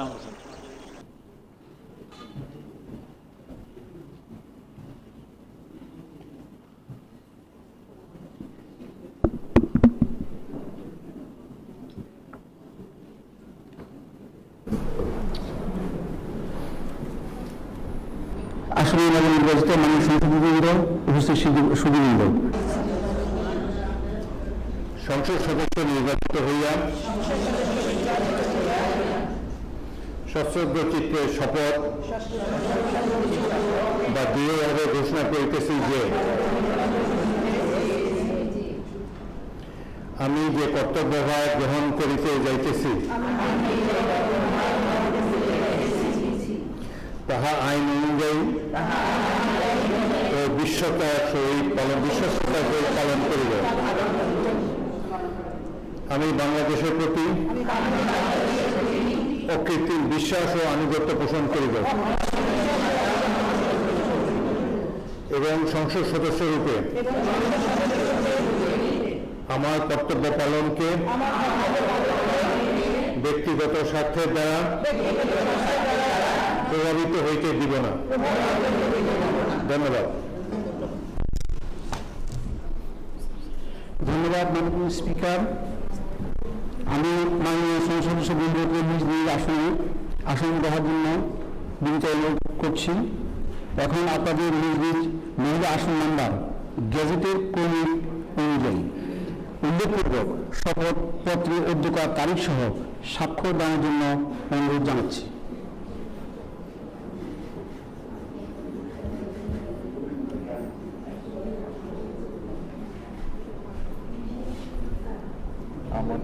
ইসলাম হোসেন। আসলে নবনির্বাচিত মাননীয় সংসদবৃন্দ, উপস্থিত সুধীবৃন্দ, সংসদ সদস্য নির্বাচিত হইয়া সশ্রদ্ধ চিত্তে শপথ বা দৃঢ়ভাবে ঘোষণা করিতেছি যে আমি যে কর্তব্যভার গ্রহণ করিতে যাইতেছি তাহা আইন অনুযায়ী ও বিশ্বস্ততার সহিত পালন করিব। আমি বাংলাদেশের প্রতি অকৃত্রিম বিশ্বাস ও আনুগত্য পোষণ করিব এবং সংসদ সদস্য রূপে আমার কর্তব্য পালনকে ব্যক্তিগত স্বার্থের দ্বারা প্রভাবিত হইতে দিব না। ধন্যবাদ। ধন্যবাদ মাননীয় স্পিকার। আমি মাননীয় সংসদ সদস্যবৃন্দকে নিজ নিজ আসন দেওয়ার জন্য বিনীত অনুরোধ করছি। এখন আপনাদের নিজ নিজ মহিলা আসন নাম্বার গেজেটের ক্রমিক অনুযায়ী উল্লেখপূর্বক শপথপত্রের অধ্যক্ষার তারিখ সহ স্বাক্ষর দানের জন্য অনুরোধ জানাচ্ছি। আমার